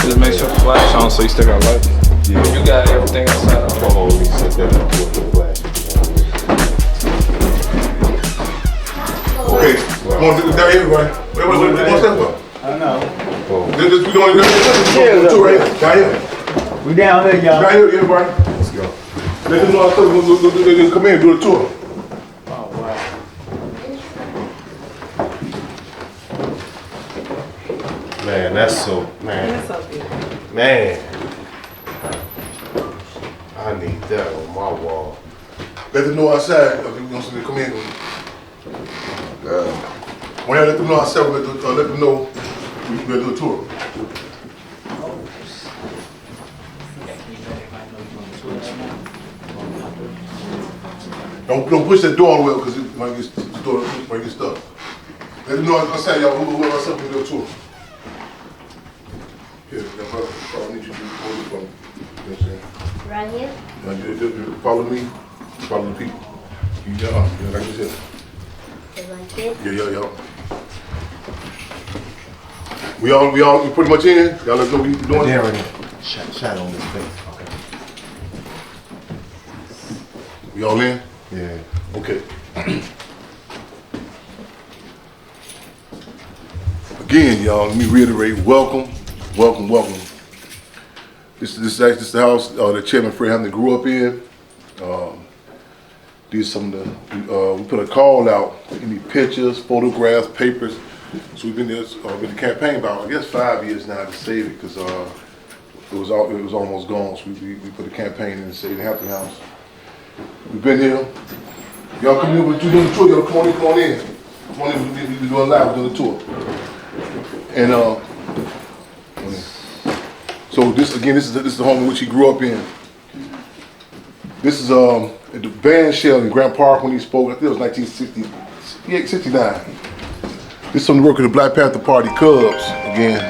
Just make sure the flash on so you still got light. Yeah. You got everything outside. Hold on, let me set that up with the flash. Okay, come on, down here, right? What's that for? I know. We going to two right here. Down here. We down here, y'all. Down here, yeah, right? Let's go. Let them know I told them to come in and do the tour. Oh, wow. Man, that's so, man. That's so good. Man. I need that on my wall. Let them know outside. We're going to come in. When I let them know outside, let them know we can do a tour. Don't push that door all the way because it might get stuck. Let them know outside, y'all, whoever outside can do a tour. Here, I'll need you to hold it from me. You know what I'm saying? Right here? Now, you follow me, follow the people. Yeah, like you said. Like this? Yeah. We all pretty much in. Y'all let us know what you doing. There it is. Shadow on his face. Okay. We all in? Yeah. Okay. Again, y'all, let me reiterate, welcome. This is the house that Chairman Fred Hampton grew up in. Did some of the, we put a call out, any pictures, photographs, papers. So we've been there, been the campaign about, I guess, 5 years now to save it because it was almost gone. So we put a campaign in to save the Hampton house. We've been here. Y'all come in, we're doing the tour. Y'all come on in. Come on in, we're doing live, we're doing the tour. And so this is the home in which he grew up in. This is at the band shell in Grant Park when he spoke. I think it was 1969. This is some of the work of the Black Panther Party Cubs. Again,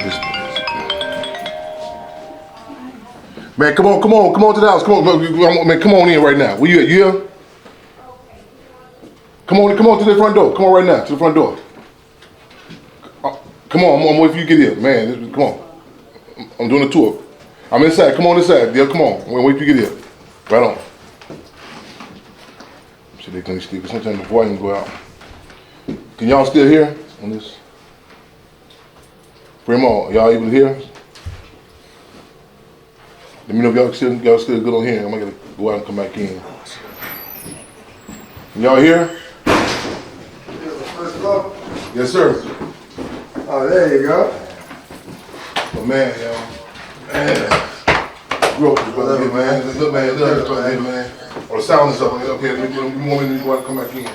man, come on to the house. Come on, man, come on in right now. Where you at? You here? Come on to the front door. Come on right now to the front door. Come on, I'm waiting for you to get here, man. Come on. I'm doing a tour. I'm inside. Come on inside. Yeah, come on. I'm waiting for you to get here. Right on. See, they can sleep. Sometimes the volume go out. Can y'all still hear on this? Primo, y'all able to hear? Let me know if y'all still good on here. I'm gonna go out and come back in. Can y'all hear? Yes, sir. Oh, there you go. Oh man, y'all. Man. Grew up with brother here, man. Good man, love this brother here, man. Oh, the sound is up here. Let me want me to go out and come back in.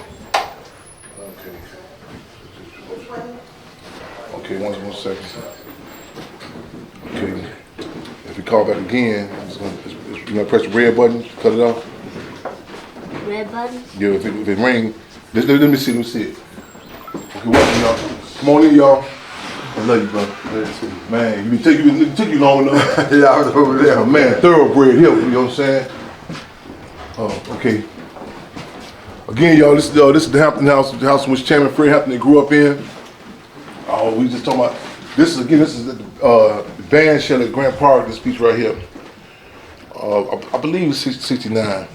Okay, one second. Okay. If we call back again, you're gonna press the red button, cut it off. Red button? Yeah, if it ring, let me see it. Okay, welcome y'all. Come on in, y'all. I love you, brother. Man, it took you long enough. Yeah, I was over there. Man, thoroughbred here, you know what I'm saying? Oh, okay. Again, y'all, this is the Hampton house, the house in which Chairman Fred Hampton grew up in. Oh, we just talking about, this is the band shell at Grant Park, this piece right here. I believe it's 69.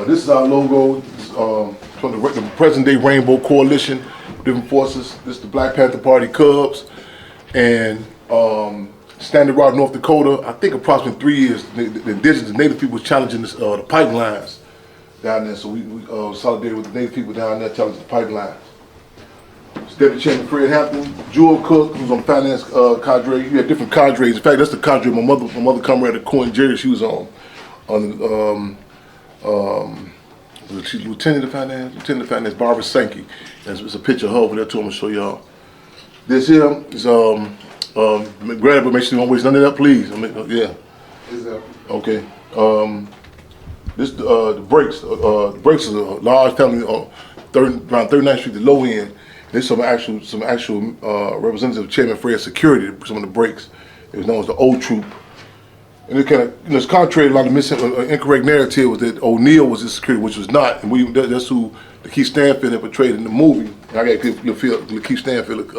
This is our logo, from the present day Rainbow Coalition, different forces. This is the Black Panther Party Cubs. And Standing Rock, North Dakota, I think approximately 3 years, the indigenous native people was challenging the pipelines down there. So we solidarity with the native people down there challenging the pipelines. Deputy Chairman Fred Hampton, Jewel Cook, who's on the finance cadre. You had different cadres. In fact, that's the cadre my mother comrade at Coin Jerry, she was on Lieutenant of Finance, Barbara Sankey. There's a picture of her over there too, I'm gonna show y'all. This here is, grab it, make sure you don't waste none of that, please. Yeah. Okay. This, the Breaks. The Breaks is a large family around 39th Street, the low end. There's some actual representatives of Chairman Fred's security, some of the Breaks. It was known as the O Troop. And it kind of, it's contrary to a lot of incorrect narrative was that O'Neill was his security, which was not. And that's who Lakeith Stanfield had portrayed in the movie. And I got to feel Lakeith Stanfield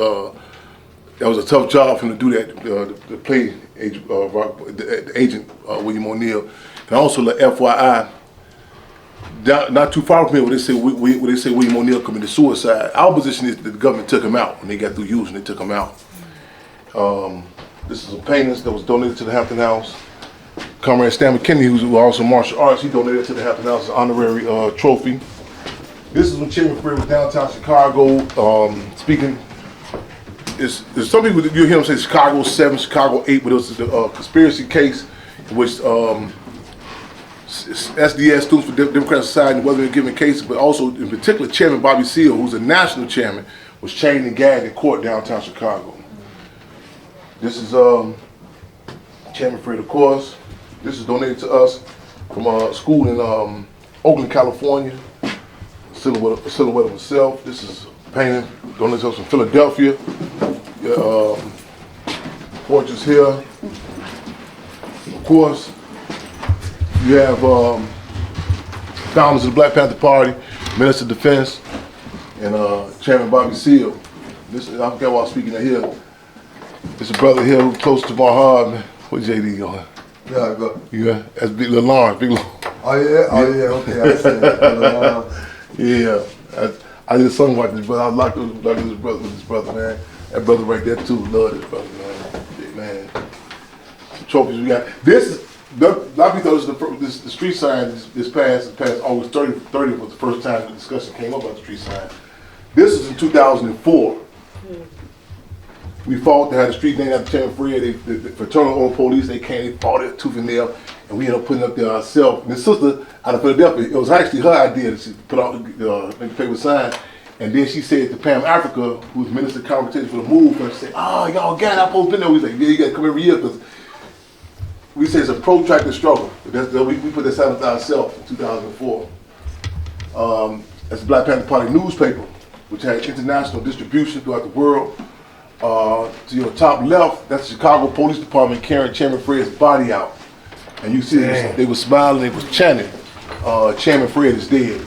that was a tough job for him to do that, to play the agent William O'Neal. And also, the FYI, not too far from here, where they say William O'Neal committed suicide. Our position is that the government took him out when they got through using. They took him out. This is a painting that was donated to the Hampton House. Comrade Stan McKinney, who's also martial arts, he donated to the Hampton House an honorary trophy. This is when Chairman Fred was downtown Chicago speaking. There's some people that you hear him say Chicago 7, Chicago 8, but it was a conspiracy case in which SDS, Students for Democratic Society, wasn't given cases, but also in particular Chairman Bobby Seale, who's a national chairman, was chained and gagged in court downtown Chicago. This is Chairman Fred, of course. This is donated to us from a school in Oakland, California. A silhouette of himself. This is a painting donated to us from Philadelphia. Portraits here. Of course, you have founders of the Black Panther Party, Minister of Defense, and Chairman Bobby Seale. This I forgot why I'm speaking of here. It's a brother here who's close to my heart, man. What JD going? Yeah, go. Yeah, that's Big Lil Lawrence, Big Lil. Oh yeah, okay, I see it. Yeah, I did a song about this brother. I locked with this brother, man. That brother right there too, love this brother, man. Yeah, man. Some trophies we got. This is, a lot of people thought this the street sign this past August 30th was the first time the discussion came up about the street sign. This is in 2004. We fought to have the street named after Chairman Fred. The fraternal order police, they came, they fought it tooth and nail, and we ended up putting it up there ourselves. And this sister out of Philadelphia, it was actually her idea that she put out the paper sign. And then she said to Pam Africa, who's Minister of Conversation for the Move, and she said, "Oh, y'all got it, I supposed to be there." We was like, "Yeah, you got to come every year," because we say it's a protracted struggle. We put that sign up ourselves in 2004. That's the Black Panther Party newspaper, which had international distribution throughout the world. To your top left, that's the Chicago Police Department carrying Chairman Fred's body out. And you see they were smiling, they was chanting, Chairman Fred is dead.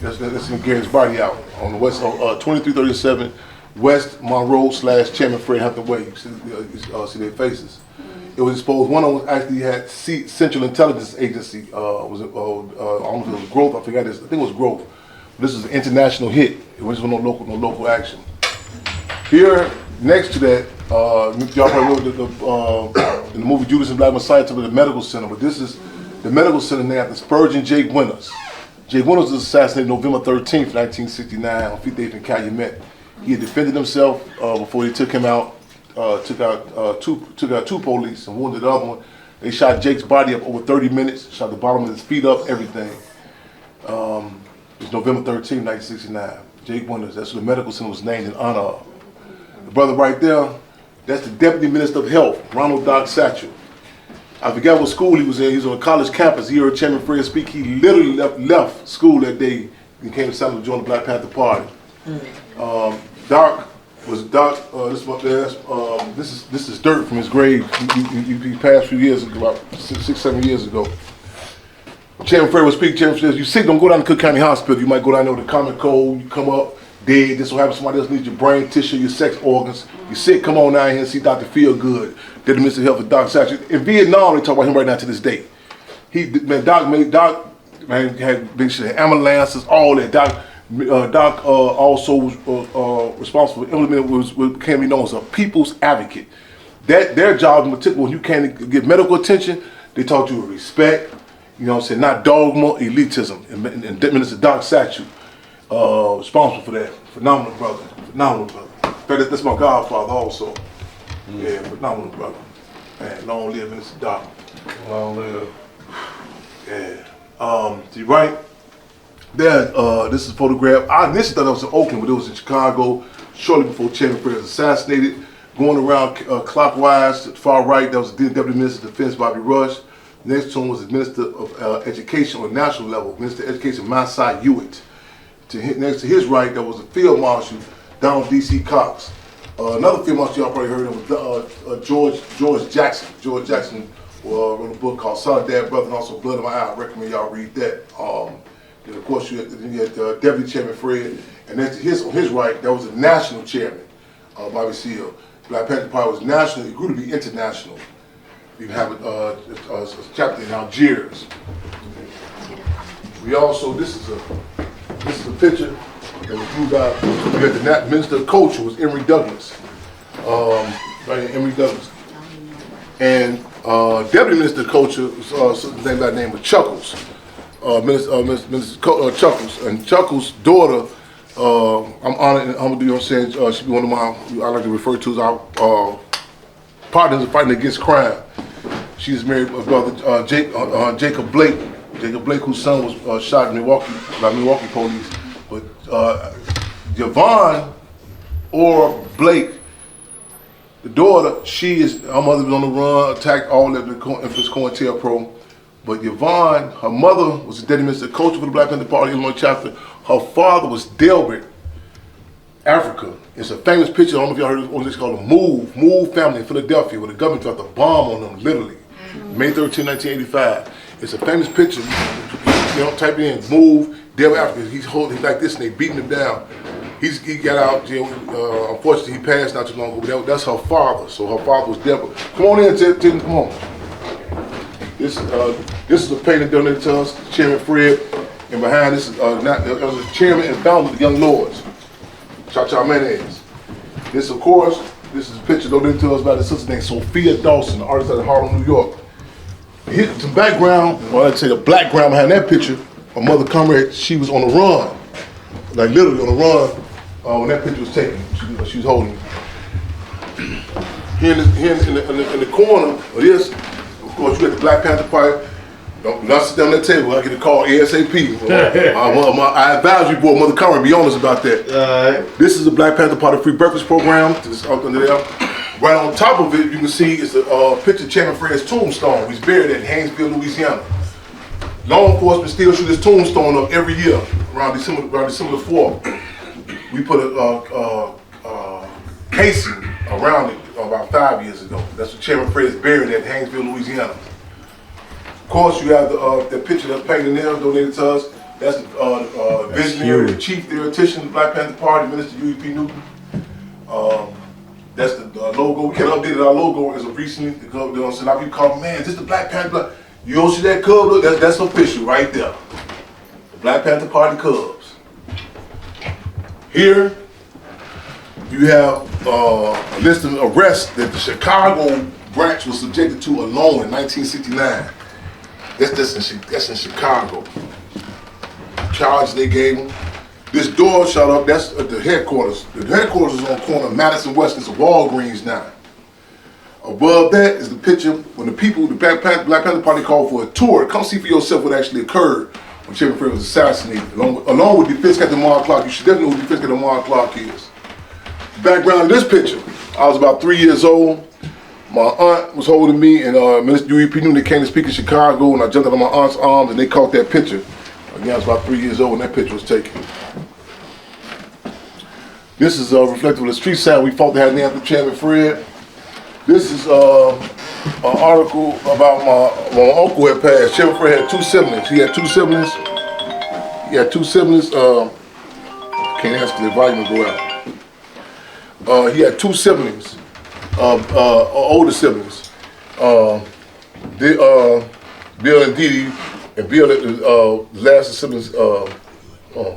That's him carrying his body out on the west, 2337 West Monroe / Chairman Fred Hampton Way. You see their faces. It was exposed, one of them actually had Central Intelligence Agency, I don't know if it was Growth, I forgot this, I think it was Growth. This is an international hit. It was no local action. Here, next to that, y'all probably know in the movie Judas and Black Messiah, to the medical center, but this is the medical center named after Spurgeon J. Winters. J. Winters was assassinated November 13th, 1969 on 58th and Calumet. He had defended himself before they took him out, took out two police and wounded the other one. They shot Jake's body up over 30 minutes, shot the bottom of his feet up, everything. It was November 13th, 1969. Jake Winters, that's what the medical center was named in honor of. The brother right there, that's the Deputy Minister of Health, Ronald Doc Satchel. I forgot what school he was in. He was on a college campus. He heard Chairman Fred speak. He literally left school that day and came to San Luis to join the Black Panther Party. Doc was Doc. This is dirt from his grave. He passed a few years ago, about 6-7 years ago. Chairman Fred was speaking. Chairman says, "You sick? Don't go down to Cook County Hospital. You might go down there with a common cold. You come up dead. This will happen. Somebody else needs your brain tissue, your sex organs. You sick? Come on down here and see Dr. Feelgood, the Minister of Health, and Doc Satchel." In Vietnam, they talk about him right now to this day. Doc had big shit, ambulances, all that. Doc also was responsible for implementing what can be known as a people's advocate. Their job in particular, when you can't get medical attention, they talk to you with respect. You know what I'm saying? Not dogma, elitism. And Minister Doc Satchel, responsible for that. Phenomenal brother. Phenomenal brother. In fact, that's my godfather also. Yeah, phenomenal brother. Man, long live Minister Doc. Long live. Yeah. To your right, there, this is a photograph. I initially thought it was in Oakland, but it was in Chicago shortly before Chairman Fred was assassinated. Going around clockwise to the far right, that was the Deputy Minister of Defense, Bobby Rush. Next to him was the Minister of Education on a national level, Minister of Education, Masai Hewitt. Next to his right, there was a Field Marshal, Donald D.C. Cox. Another Field Marshal y'all probably heard of was George Jackson. George Jackson wrote a book called Solid Brother and also Blood in My Eye. I recommend y'all read that. And of course, you had Deputy Chairman Fred. And next to his right, there was a national chairman, Bobby Seale. Black Panther Party was national, it grew to be international. You have a chapter in Algiers. We also, this is a picture that was moved out. We had the Minister of Culture was Emory Douglas. Right here, Emory Douglas. And Deputy Minister of Culture was something by the name of Chuckles. Minister Chuckles. And Chuckles' daughter, I'm honored and humbled, you know what I'm saying, she'd be one of my, I like to refer to as our partners in fighting against crime. She's married to my brother Jacob Blake. Jacob Blake, whose son was shot in Milwaukee by Milwaukee police. But Yvonne or Blake, the daughter, her mother was on the run, attacked all of the infamous COINTELPRO. But Yvonne, her mother was the Deputy Minister of Culture for the Black Panther Party, Illinois chapter. Her father was Delbert, Africa. It's a famous picture, I don't know if y'all heard of what it's called, a Move family in Philadelphia, where the government dropped a bomb on them, literally. May 13, 1985. It's a famous picture. You know, type in Move, Delbert, Africa. He's like this and they beating him down. He got out, unfortunately he passed not too long ago, but that's her father. So her father was Delbert. Come on in, Tim, come on. This is a painting donated to us, Chairman Fred, and behind this is the chairman and founder of the Young Lords, Cha-Cha Mayonnaise. This, of course, this is a picture donated to us by the sister named Sophia Dawson, the artist out of Harlem, New York. Here's some background, well, I'd say the background behind that picture, my mother Comrade, she was on the run, like literally on the run when that picture was taken. She was holding it. Here in the corner of this, of course, you got the Black Panther Party. Don't sit down at that table. I get a call ASAP. Our advisory board, Mother Conrad, be honest about that. This is the Black Panther Party free breakfast program. This up under there. Right on top of it, you can see it's a picture of Chairman Fred's tombstone. He's buried in Haynesville, Louisiana. Law enforcement still shoot his tombstone up every year around December the 4th. We put a casing around it about 5 years ago. That's what Chairman Fred is buried at Haynesville, Louisiana. Of course, you have the picture that's painted there, donated to us. That's the visionary, the chief theoretician of the Black Panther Party, Minister U.E.P. Newton. That's the logo. We can update our logo as of recently. A lot of people call, man, is this the Black Panther? You don't see that cub? Look, that's official right there. The Black Panther Party Cubs. Here, you have a list of arrests that the Chicago branch was subjected to alone in 1969. That's in Chicago. Charge they gave them. This door shut up, that's at the headquarters. The headquarters is on the corner of Madison West, it's a Walgreens now. Above that is the picture when the people, the Black Panther Party called for a tour. Come see for yourself what actually occurred when Chairman Fred was assassinated. Along with Defense Captain Mark Clark, you should definitely know who Defense Captain Mark Clark is. Background of this picture, I was about 3 years old. My aunt was holding me, and Minister U.E.P. Newton, they came to speak in Chicago, and I jumped out of my aunt's arms, and they caught that picture. Again, I was about 3 years old when that picture was taken. This is reflective of the street side we fought to have named after Chairman Fred. This is an article about my uncle had passed. Chairman Fred had two siblings. He had two siblings. Can't ask the volume to go out. He had two siblings. Older siblings, Bill and Dee Dee, and Bill, the last siblings, Bill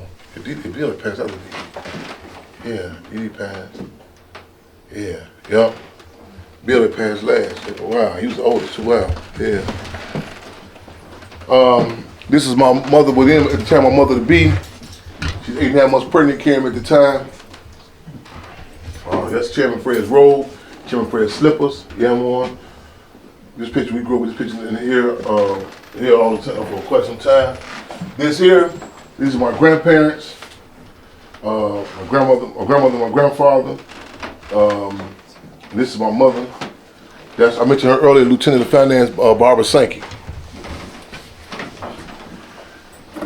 had passed out. Yeah, Dee Dee passed. Yeah, yep. Bill had passed last. Wow, he was the oldest. Wow, yeah. This is my mother with him at the time, my mother to be. She's 8.5 months pregnant, carrying him at the time. That's Chairman Fred's robe. Chairman Fred's slippers, yeah, I'm on. This picture, we grew up with this picture in the here all the time for quite some time. These are my grandparents, my grandmother, my grandfather. This is my mother. I mentioned her earlier, Lieutenant of Finance, Barbara Sankey.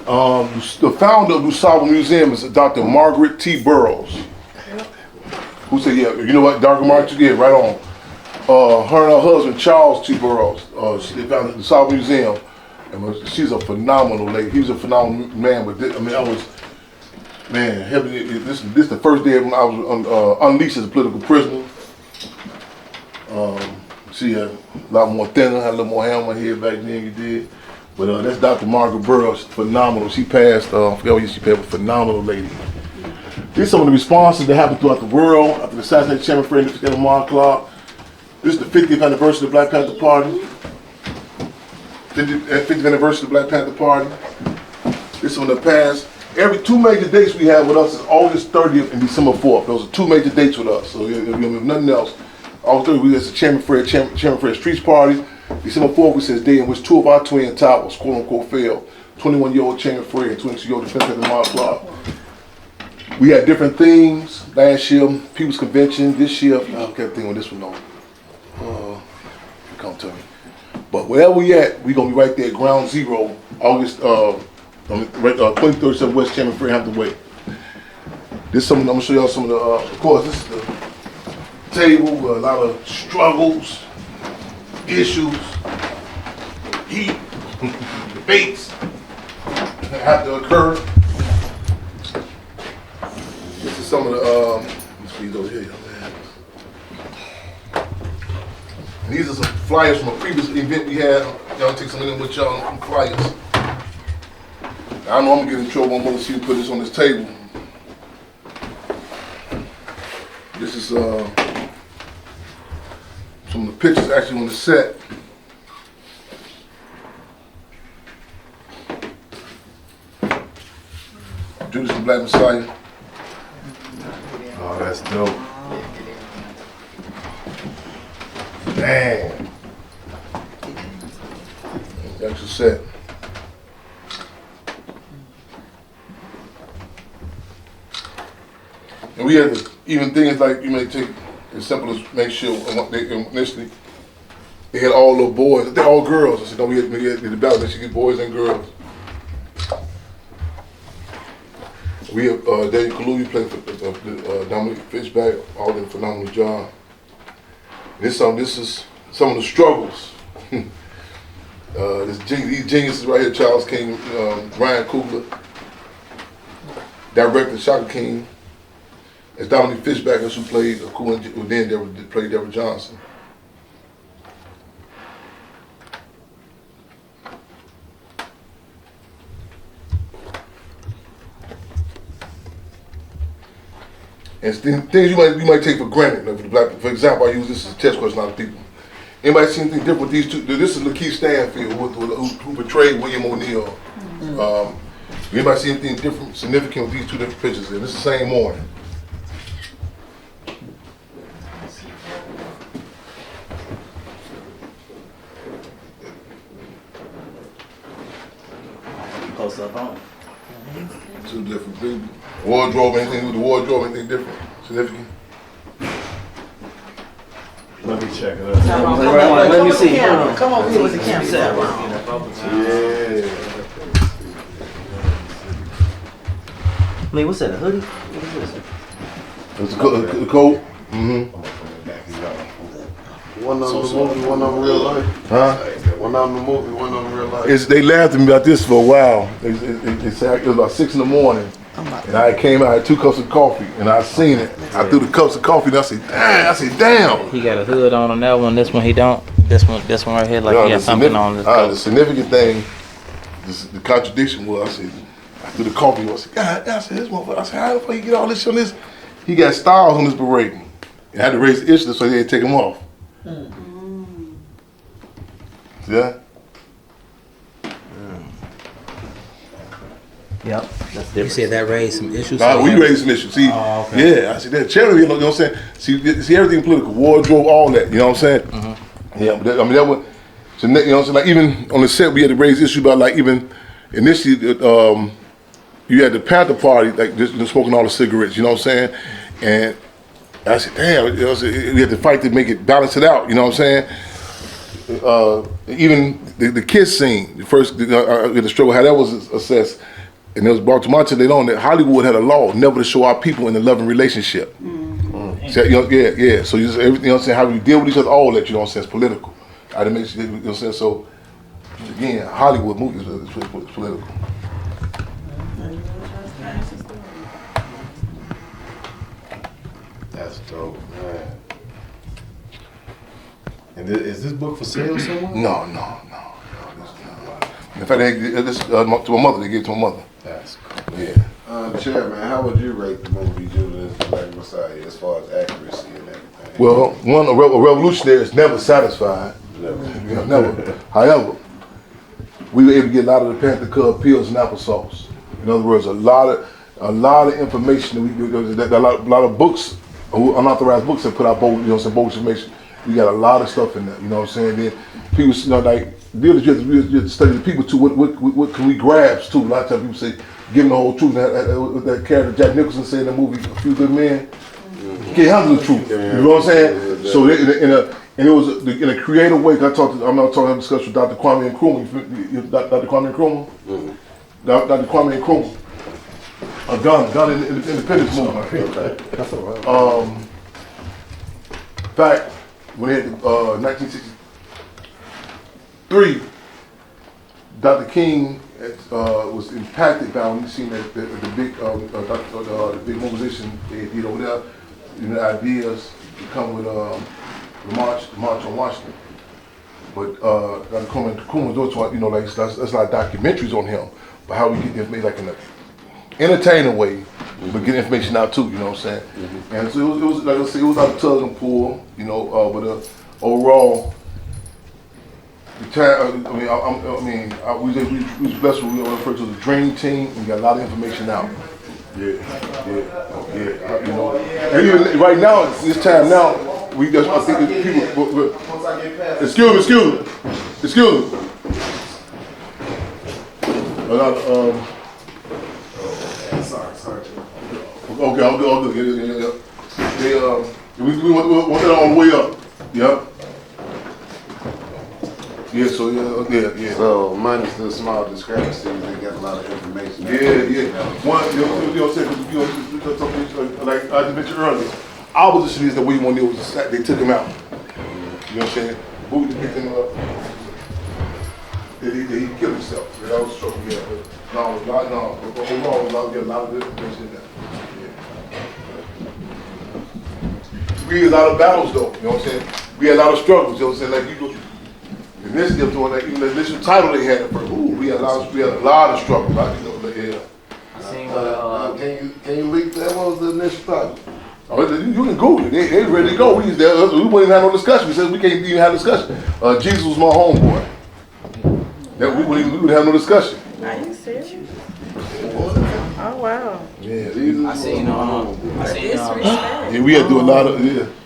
The founder of DuSable Museum is Dr. Margaret T. Burroughs. Who said, yeah, you know what, Dr. Margaret, yeah, right on. Her and her husband, Charles T. Burroughs, they founded the DuSable Museum. And she's a phenomenal lady. He was a phenomenal man, but this is the first day when I was unleashed as a political prisoner. She had a lot more thinner, had a little more hair on my head back then you did. But that's Dr. Margaret Burroughs, phenomenal. She passed, I forgot what year she passed, but phenomenal lady. These are some of the responses that happened throughout the world after the assassination of Chairman Fred and the March Clark. This is the 50th anniversary of the Black Panther Party. 50th anniversary of the Black Panther Party. This one in the past. Every 2 major dates we have with us is August 30th and December 4th. Those are 2 major dates with us. So if nothing else, August 30th we have the Chairman Fred Streets Party. December 4th we says day in which 2 of our twin towers, quote unquote, fell. 21-year-old Chairman Fred, 22-year-old defense of the March Clark. We had different themes last year, People's Convention. This year, I can't think on this one though. Come to me. But wherever we at, we gonna be right there at ground zero, August 2037 West Chairman Fred Hampton Way. This is something I'm gonna show y'all some of the. Of course, this is the table with a lot of struggles, issues, heat, debates that have to occur. This is some of the. Let's read over here, young man. And these are some flyers from a previous event we had. Y'all take some of them with y'all, some flyers. I know I'm gonna get in trouble. I'm gonna see you put this on this table. This is some of the pictures actually on the set. Judas the Black Messiah. Oh, that's dope. Man. That's a set. And we had even things like you may take as simple as make sure initially they had all little boys, they're all girls. I said, no, we had the ballot that you get boys and girls. We have Daniel Kaluuya played for Dominic Fishback, all did a phenomenal job. This is some of the struggles. These geniuses right here, Charles King, Ryan Coogler, director Shaka King, as Dominic Fishback, who played who then played Deborah Johnson. And things you might take for granted. For example, I use this as a test question. A lot of people. Anybody see anything different with these two? This is Lakeith Stanfield, who portrayed William O'Neill. Anybody see anything different, significant with these 2 different pictures? And this is the same morning. Close up on. 2 different people. Wardrobe, anything with the wardrobe, anything different, significant? Let me check it out. Let me see. Come on here with the camera. Yeah. Lee, what's that, a hoodie? What is this? It's a coat. Mm-hmm. One of them the movie, one of them real life. Huh? One of them the movie, one of them real life. They laughed at me about this for a while. They said it was about 6 in the morning. And I came out, I had 2 cups of coffee, and I seen it. I threw the cups of coffee, and I said, damn. He got a hood on that one. This one he don't. This one right here, like he has something on this. The significant thing, the contradiction was, I said, I threw the coffee. I said, God, I said, this motherfucker. I said, how the fuck you get all this on this? He got stars on this beret. And I had to raise the issue so they didn't take him off. Yeah. Yep. You said that raised some issues? We raised some issues. See, yeah, I said that charity, you know what I'm saying? See everything political, wardrobe, all that, you know what I'm saying? Mm-hmm. Yeah, but that was, so, you know what I'm saying? Like even on the set, we had to raise issues about like even initially, you had the Panther Party, like just smoking all the cigarettes, you know what I'm saying? And I said, damn, you know, we had to fight to make it balance it out, you know what I'm saying? Even the kiss scene, the struggle, how that was assessed. And it was brought to my attention later on that Hollywood had a law never to show our people in a loving relationship. So, you know, yeah. So just everything, you know what I'm saying, how we deal with each other, all that, you know what I'm saying, it's political. I had to make sure, you know what I'm saying, so again, Hollywood movies is political. That's dope, man. And is this book for sale somewhere? No. In fact, this to my mother. They gave it to my mother. That's cool. Yeah. Chairman, how would you rate the movie Judas and the Black Messiah as far as accuracy and everything? Well, a revolutionary is never satisfied. Never. You know, never. However, we were able to get a lot of the Panther Cub pills and applesauce. In other words, a lot of information that a lot of books, unauthorized books, have put out bogus information. We got a lot of stuff in there. You know what I'm saying? Then people, like you have to study the people too. What can we grasp too? A lot of times people say, "Giving the whole truth." That character Jack Nicholson said in the movie "A Few Good Men," you can't handle the truth. You know what I'm saying? So it was in a creative way. I'm not talking. I discussed with Dr. Kwame Nkrumah. Dr. Kwame Nkrumah. Dr. Kwame Nkrumah. Ghana independence movement. Okay. That's all right. In fact, when they had 1963, Dr. King was impacted by when he seen that the big mobilization they did over there. You know, ideas to come with the march on Washington. But Dr. Nkrumah was also, you know, like that's like documentaries on him, but how we get information like in an entertaining way, but get information out too. You know what I'm saying? And so it was like I said, it was like a tug and pull. You know, but overall. We was blessed with, we refer to the dream team. We got a lot of information out. You know, and even right now, this time now, we just, I think people, excuse me. Sorry. Okay, I'll do it. Yeah. We want that all the way up. Yeah. Yeah, so yeah. So minus the small discrepancies, they got a lot of information. Yeah. One, you know what I'm saying? Like I mentioned earlier, our position is that we want to know was they took him out. You know what I'm saying? Who picked him up? Did he kill himself? That was a struggle, yeah. But overall, we get a lot of good information in there. We had a lot of battles though, you know what I'm saying? We had a lot of struggles, you know what I'm saying? Like you initially, doing that, even the initial title they had, we had a lot of struggles. Can you leak that? What was the initial title? Oh, you can Google it. They ready to go. We wouldn't even have no discussion. We said we can't even have a discussion. Jesus was my homeboy. We wouldn't have no discussion. Are you serious? Oh wow. Yeah, I seen Disrespect. we had to do a lot of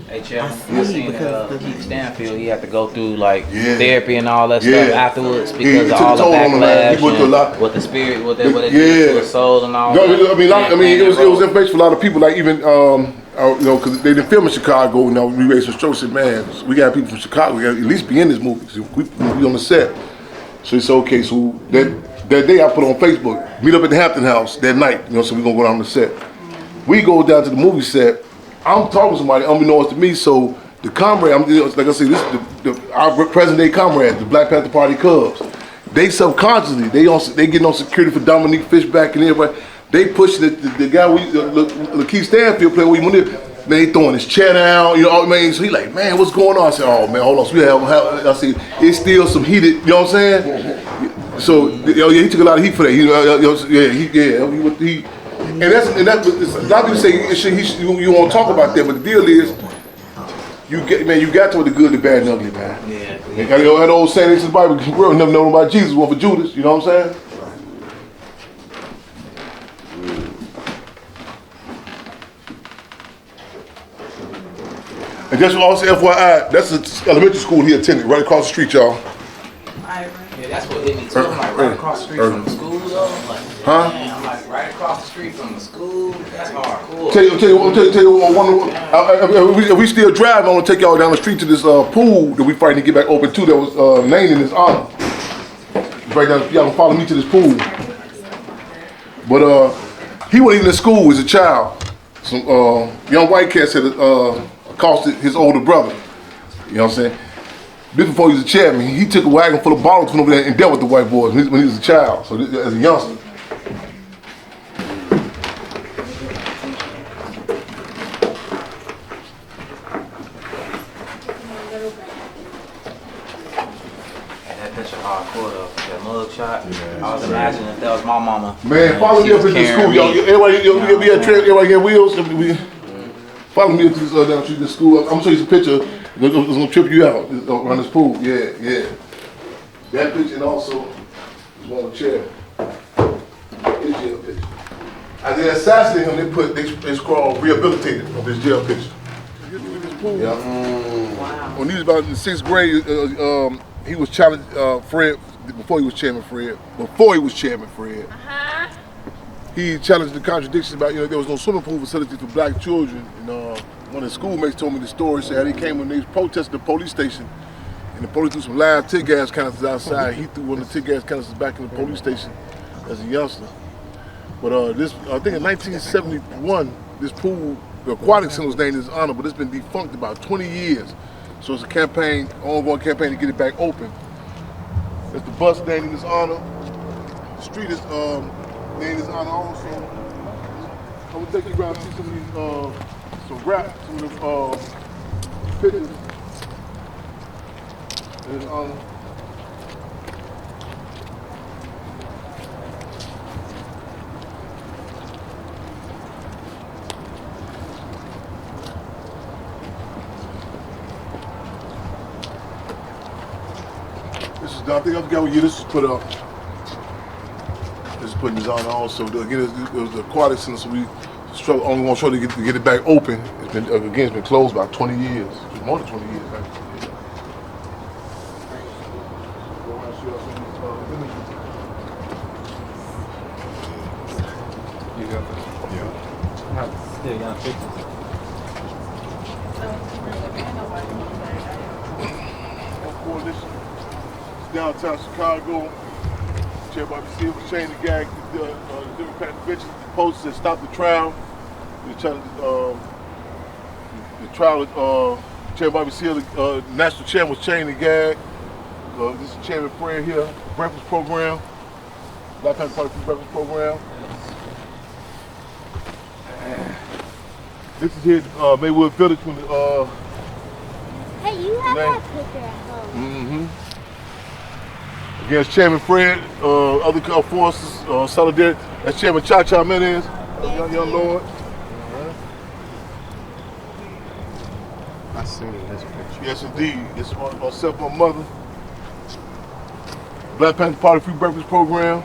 Hey, Chairman, I seen Keith Stanfield. He had to go through like therapy and all that stuff afterwards because of all the backlash and what the spirit, what it did to his soul and all. No, I mean, it was information for a lot of people. Like even you know, because they didn't film in Chicago. You know, we raised some strokes. Said, man, we got people from Chicago. We got to at least be in this movie. So we on the set. So it's okay. So that day I put on Facebook, meet up at the Hampton house that night. You know, so we gonna go down the set. We go down to the movie set. I'm talking to somebody unbeknownst to me, so the comrade, like I said, this is our present day comrades, the Black Panther Party Cubs. They subconsciously, they getting on security for Dominique Fishback and everybody. They pushing the guy, Keith Stanfield playing with him, man, they throwing his chair down, you know, man. So he like, man, what's going on? I said, oh man, hold on. So I said, it's still some heated, you know what I'm saying? So he took a lot of heat for that. And that's a lot of people say you won't talk about that, but the deal is you got to the good, the bad, and ugly, man. Yeah. You got that old saying in the Bible, world never known about Jesus, one for Judas. You know what I'm saying? And just also FYI, that's the elementary school he attended, right across the street, y'all. Yeah, that's what hit me too. I'm like right across the street from the school though. I'm like, man, I'm like right across the street from the school. That's hardcore. Tell you, if we still drive, I'm gonna take y'all down the street to this pool that we fighting to get back open too. That was named in his honor. Right down, y'all can follow me to this pool. But he wasn't even in school as a child. Some young white cats had accosted his older brother. You know what I'm saying? This before he was a chairman, he took a wagon full of bottles from over there and dealt with the white boys when he was a child, so as a youngster. that picture hardcore though. That mug shot. Yeah, I was imagining if that was my mama. Man, follow me up into the school, y'all. Everybody, we at trip. Everybody get wheels. Follow me up to this down to the school. I'm gonna show you some picture. It's gonna trip you out around this pool. Yeah. That picture and also this one chair. His jail picture. As they assassinated him, they scrawled rehabilitated on this jail picture. Yeah. Wow. When he was about in 6th grade, he was challenged Fred before he was Chairman Fred. He challenged the contradictions about there was no swimming pool facility for black children. And one of his schoolmates told me the story. Said he came when they protested the police station, and the police threw some live tear gas canisters outside. He threw one of the tear gas canisters back in the police station as a youngster. But I think in 1971, this pool, the aquatic center was named in his honor, but it's been defunct about 20 years. So it's a campaign, ongoing campaign to get it back open. There's the bus named in his honor. The street is named in his honor also. I'm gonna take you around and see some of these, some of the pictures in his honor. I think I forgot what year this was put up. This is putting this on also. Again, it was the aquatic center, so we only want to try to get it back open. It's been closed about 20 years. More than 20 years, actually. You got this? Yeah. Still got pictures. Downtown Chicago, Chair Bobby Seale was chained to gag the Democratic convention. The post that stopped the trial. The trial, Chair Bobby Seale, national chair was chained to gag. This is Chairman Fred here, breakfast program, Black Panther Party breakfast program. This is here, Maywood Village when the Hey, you have that picture at home. Against Chairman Fred, other forces, solidarity. That's Chairman Cha-Cha Menez, young lord. I seen this picture. Yes, indeed. This is myself, my mother. Black Panther Party Free Breakfast Program.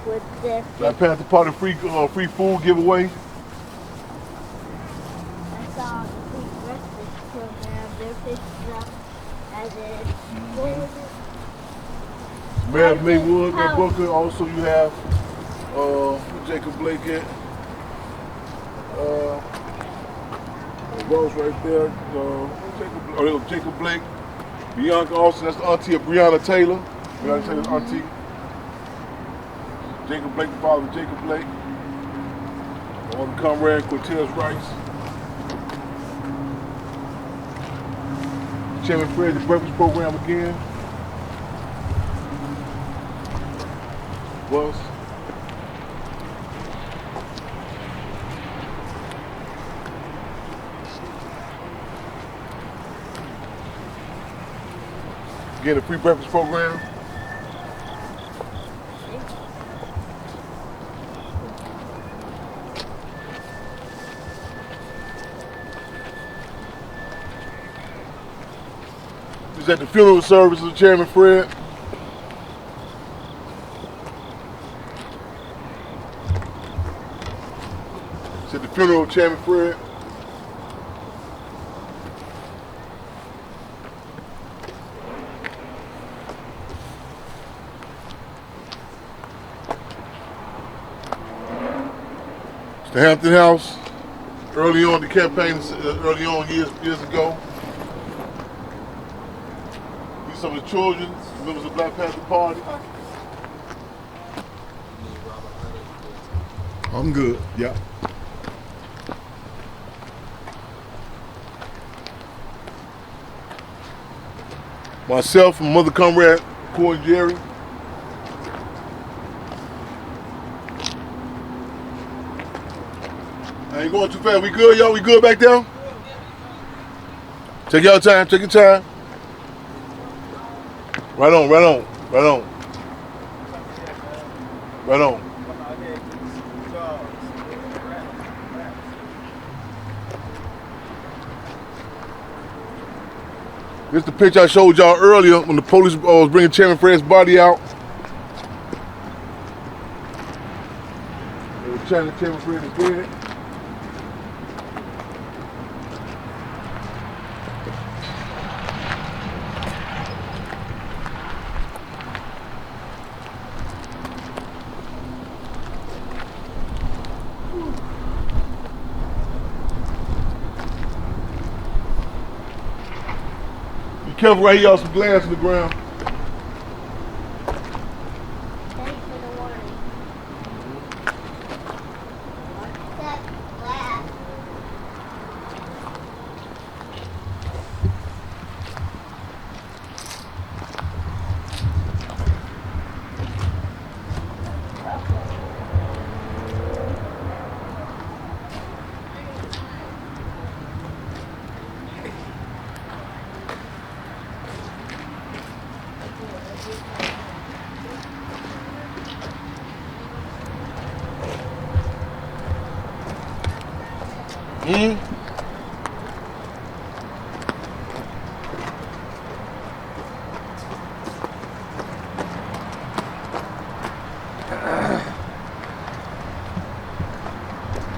With the Black Panther Party free food giveaway. I saw the free breakfast program. Their pictures up as it. What was it? Mayor of Maywood, Mayor Booker. Also, you have Jacob Blake at. Rose right there. Jacob Blake. Bianca Austin, that's the auntie of Breonna Taylor. Breonna Taylor's auntie. Jacob Blake, the father of Jacob Blake. All the comrade, Cortez Rice. Chairman Fred, the breakfast program again. Was. Again, a free breakfast program. This is at the funeral service of Chairman Fred. It's at the funeral of Chairman Fred. The Hampton House, early on the campaign, early on years ago. These are some of the children, members of the Black Panther Party. I'm good. Yeah. Myself and Mother Comrade, Corey Jerry. I ain't going too fast. We good, y'all? We good back there? Take your time, take your time. Right on, right on, right on. Right on. This is the picture I showed y'all earlier when the police was bringing Chairman Fred's body out. They were trying to Chairman Fred is dead. Be careful right here, y'all, some glass on the ground. Thanks for the warning. That glass.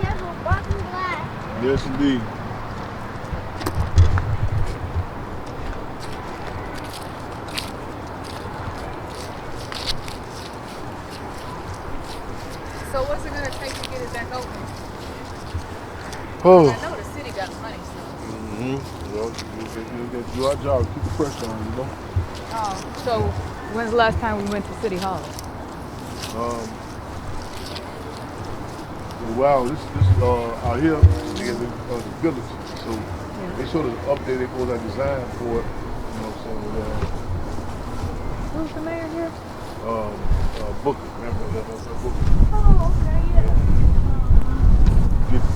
Careful, broken glass. Yes, indeed. So what's it gonna take to get it back open? Oh. I know the city got money, so. Well, you do our job, keep the pressure on, you know. Oh, so when's the last time we went to City Hall? Wow, this out here is the village. So they sort of updated all that design for it. You know what I'm saying? Who's the mayor here? Booker, remember that Booker? Oh, okay, yeah.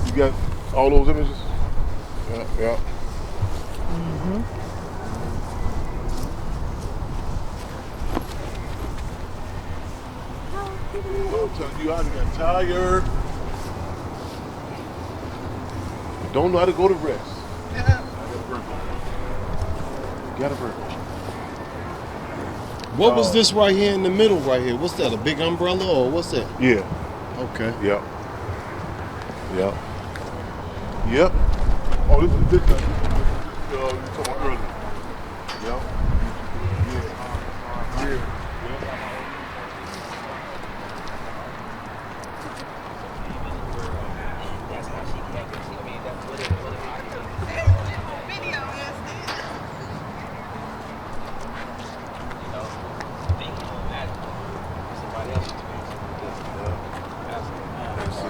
You got all those images? Yeah. I'm telling you, I done got tired. Don't know how to go to rest. Got a burger. What was this right here in the middle right here? What's that, a big umbrella or what's that? Yeah. Okay. Yep. Oh, this is you talking about earlier. Yep. Yeah.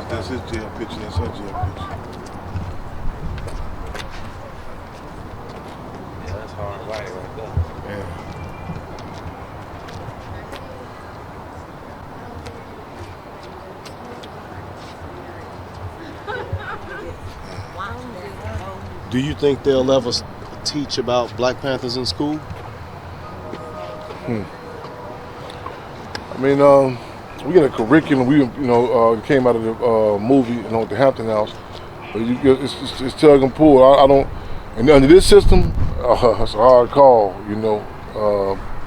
That's his jail picture, that's her jail picture. Yeah, that's hard right there. Yeah. Do you think they'll ever teach about Black Panthers in school? I mean, we get a curriculum. We, came out of the movie, the Hampton House. But it's tug and pull. I don't. And under this system, it's a hard call.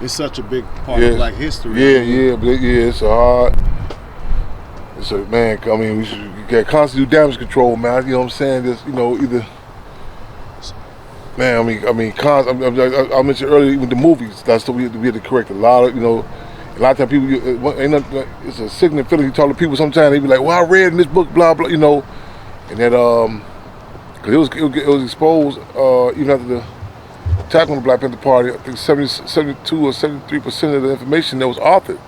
It's such a big part of Black history. It's a hard. It's a man. I mean, we got constant damage control, man. You know what I'm saying? Just either. Man, I mentioned earlier with the movies. That's we had to correct a lot of A lot of times people, it's a sickening feeling. You talk to people sometimes, they be like, "Well, I read in this book, blah blah," and that because it was exposed even after the attack on the Black Panther Party. I think 72 or 73% of the information that was authored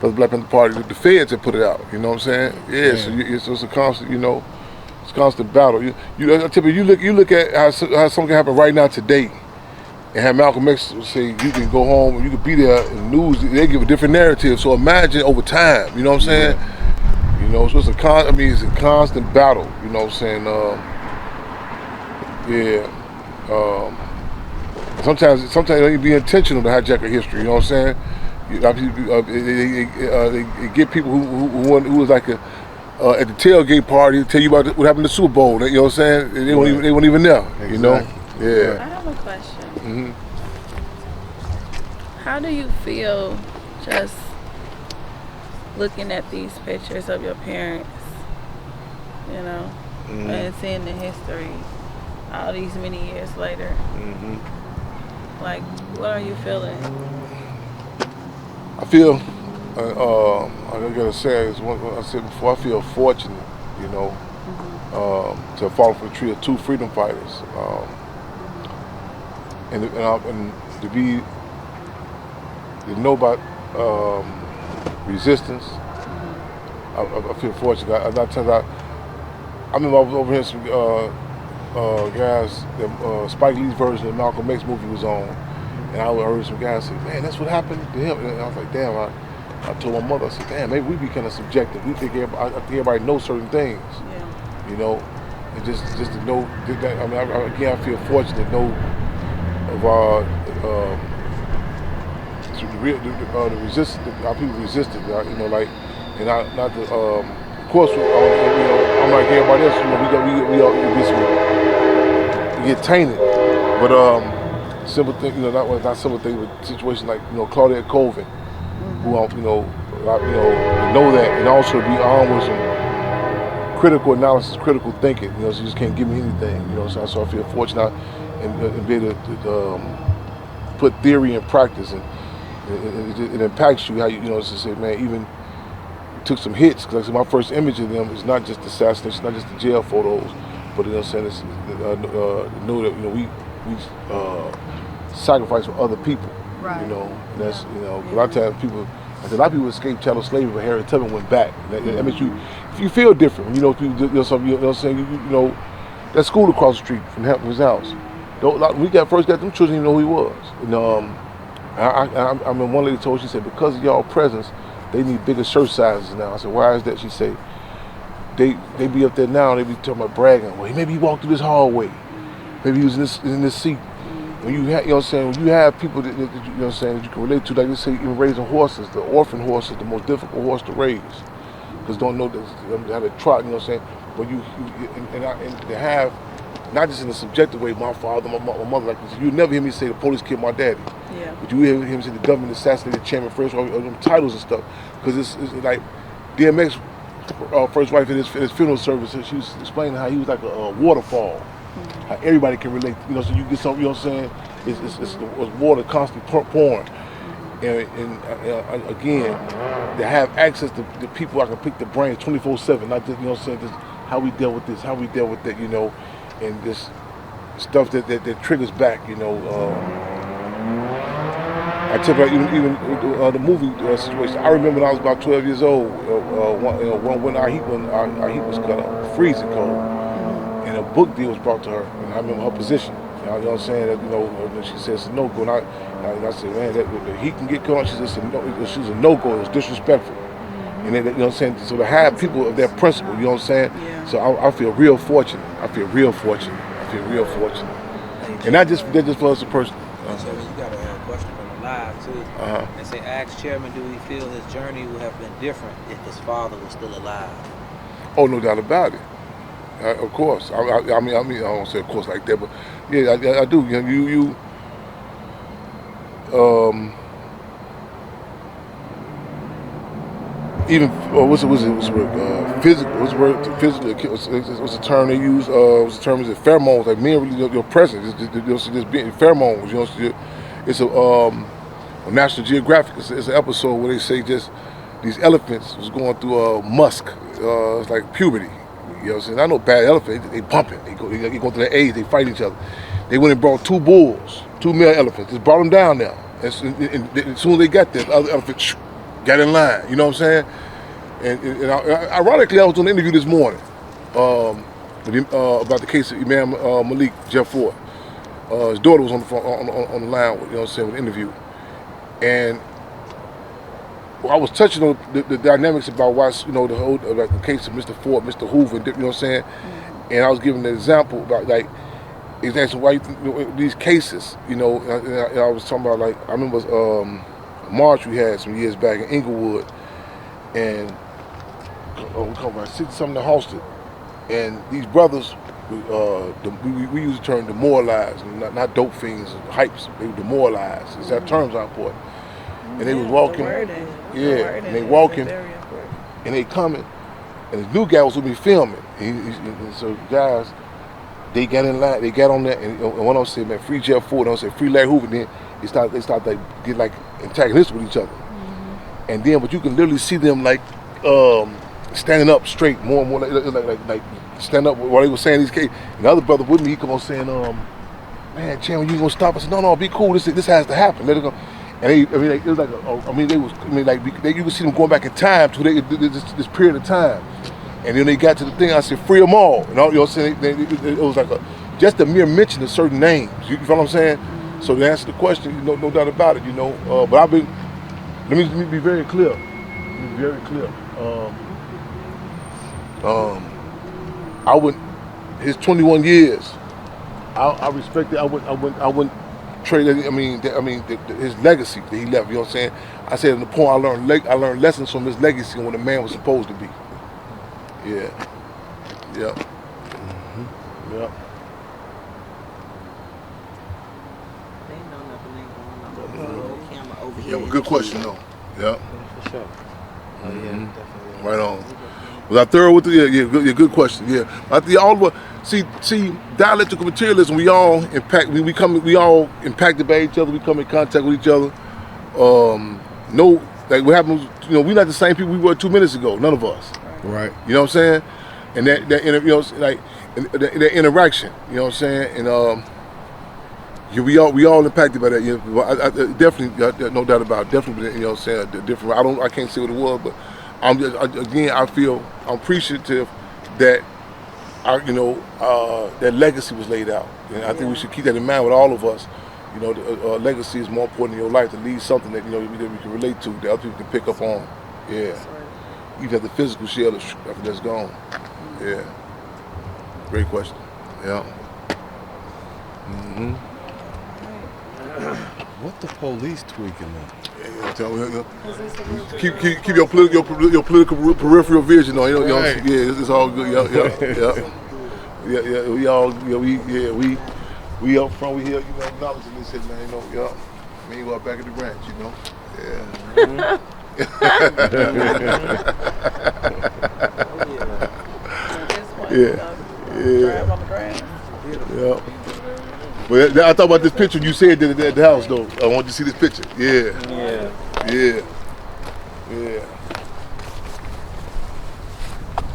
by the Black Panther Party, the feds had put it out. You know what I'm saying? Yeah. So it's a constant, it's a constant battle. I tell you, you look at how something can happen right now today. And have Malcolm X say you can go home, you can be there in the news. They give a different narrative. So imagine over time, you know what I'm saying? So it's a constant battle. You know what I'm saying? sometimes it be intentional to hijack a history. You know what I'm saying? They get people who was like at the tailgate party to tell you about what happened in the Super Bowl. You know what I'm saying? They weren't even there. Exactly. You know? Yeah. I have a question. Mm-hmm. How do you feel just looking at these pictures of your parents, you know, and seeing the history all these many years later? Like, what are you feeling? I feel, I gotta say, as I said before, I feel fortunate, you know, to have fallen for the tree of two freedom fighters, and to know about resistance. I feel fortunate. I remember I was over here some guys. Spike Lee's version of the Malcolm X movie was on, and I heard some guys say, "Man, that's what happened to him." And I was like, "Damn!" I told my mother, I said, "Damn, maybe we be kind of subjective. We think everybody knows certain things, you know, and just to know that. I mean, I feel fortunate to know of our." The resistance, our people resisted, you know, like, and not the, of course, you know, I'm like everybody else, you know, we get tainted, but simple thing, you know, not simple thing, but situation like, you know, Claudette Colvin, who, you know that, and also be armed with some critical analysis, critical thinking, you know, so you just can't give me anything, you know, so I feel fortunate and be able to put theory in practice, and it impacts you how you know, to say, man, even took some hits, because my first image of them is not just assassination, not just the jail photos, but you know what I'm saying, it's know that, you know, we sacrifice for other people, you know, and that's, you know, a lot of times a lot of people escaped chattel slavery, but Harriet Tubman went back. That makes you feel different, you know, you know what I'm saying, you know, that school across the street from Hampton's house, when we first got them children, didn't even know who he was, and I mean, one lady told, she said, because of y'all presence, they need bigger shirt sizes now. I said, why is that? She said, they be up there now, they be talking about bragging. Well, maybe he walked through this hallway. Maybe he was in this seat. When you have, you know what I'm saying, when you have people that you know what I'm saying, that you can relate to, like they say, even raising horses, the orphan horse is the most difficult horse to raise, because don't know how to trot, you know what I'm saying. But and to have, not just in a subjective way, my father, my mother, like this, you never hear me say the police killed my daddy. Yeah. But you hear him say the government assassinated Chairman First, or them titles and stuff, because it's like DMX first wife in his funeral service, she was explaining how he was like a waterfall, how everybody can relate, you know, so you get something, you know what I'm saying, it's water constantly pouring, and again, to have access to the people I can pick the brains 24/7, not just, you know what I'm saying, just how we deal with this, how we deal with that, you know, and this stuff that triggers back, you know. I took even the movie situation. I remember when I was about 12 years old, when our heat was cut off, freezing cold, and a book deal was brought to her, and I remember her position. You know what I'm saying? That, you know, she said it's a no-go, and I said, man, that the heat can get cut off. She said she was a no-go. It was disrespectful. And then, you know what I'm saying? So to have people of that principle, you know what I'm saying? Yeah. So I feel real fortunate. And not just for us a person. So you got a question from the live too. They say, ask Chairman, do he feel his journey would have been different if his father was still alive? Oh, no doubt about it. Of course. I mean, I don't say of course like that, but yeah, I do. You know, even physical. What's the term they use? What's the term? Is it pheromones? Like men really your presence. Just being pheromones. You know, it's a National Geographic. It's an episode where they say just these elephants was going through musk. It's like puberty. You know what I'm saying? I know bad elephants. They bumping. They go through their age. They fight each other. They went and brought two male elephants. Just brought them down there. And as soon as they got there, the other elephant got in line. You know what I'm saying? And ironically, I was doing an interview this morning about the case of Imam Malik, Jeff Ford. His daughter was on the line, you know what I'm saying, with the interview. And I was touching on the dynamics about why, you know, about the case of Mr. Ford, Mr. Hoover, you know what I'm saying? And I was giving an example about, like, he's asking why you think these cases, you know, and I was talking about, like, I remember a march we had some years back in Inglewood, and we come about 60-something in Halsted, and these brothers, we use the term demoralized, not dope fiends, hypes. They were demoralized. It's that terms are important. And they was walking, and they walking, and they coming, and this new guy was with me filming. And so guys, they got in line, they got on there, and one of them said, "Man, free Jeff Ford." And I said, "Free Larry Hoover." And then they start like get like antagonistic with each other. And then, but you can literally see them like standing up straight, more and more, like stand up while they were saying these cases. And the other brother with me, he come on saying, "Man, Chan, you gonna stop?" I said, "No, be cool. This has to happen. Let it go." And they, it was like, you could see them going back in time to this period of time. And then they got to the thing. I said, "Free them all." And all, you know what I'm saying? It was like just a mere mention of certain names. You feel what I'm saying? So to answer the question, no doubt about it. You know, but I've been. Let me be very clear. I wouldn't. His 21 years. I respect it. I wouldn't trade it. I mean, his legacy that he left. You know what I'm saying? I said in the poem, I learned lessons from his legacy and what a man was supposed to be. Yeah. Yeah. Yeah. Yeah, well, good question though. Yeah. For sure. Oh, yeah, definitely. Right on. Was I thorough with it? Yeah, good question. Yeah. I think all of see, dialectical materialism. We all impact. We all impacted by each other. We come in contact with each other. No, like what happens. You know, we're not the same people we were 2 minutes ago. None of us. Right. You know what I'm saying? And that you know, like that interaction. You know what I'm saying? And yeah, we all impacted by that. You know, I definitely, no doubt about it. Definitely, you know what I'm saying? Different. I can't say what it was, but I feel I'm appreciative that that legacy was laid out. And I think we should keep that in mind with all of us. You know, legacy is more important in your life to leave something that that we can relate to, that other people can pick up on. Yeah. Even if the physical shell after that's gone. Yeah. Great question. Yeah. Mm-hmm. What the police tweaking now? Keep your political peripheral vision on. Right. Yeah, it's all good. Yeah. We up front. We here, acknowledging this shit, man. Meanwhile, back at the ranch, Yeah. Yeah. But I thought about this picture you said that at the house, though. I want you to see this picture. Yeah.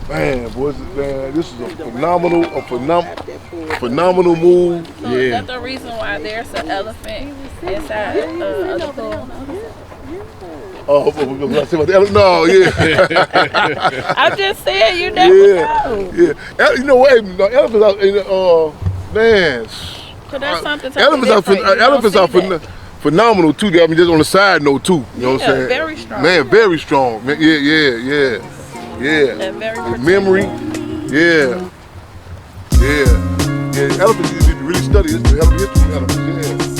Man, boys, man, this is a phenomenal move. So is that the reason why there's an elephant inside of the pool? No, yeah. I'm just saying, you never know. Yeah. You know what? Elephants out, man. So that's something elephants are phenomenal too. I mean, just on the side note too. You know what I'm saying? Very strong. Man, very strong. Man, yeah. And very protective. Memory. Yeah. Elephants, you need to really study this. The history of elephants. Yeah.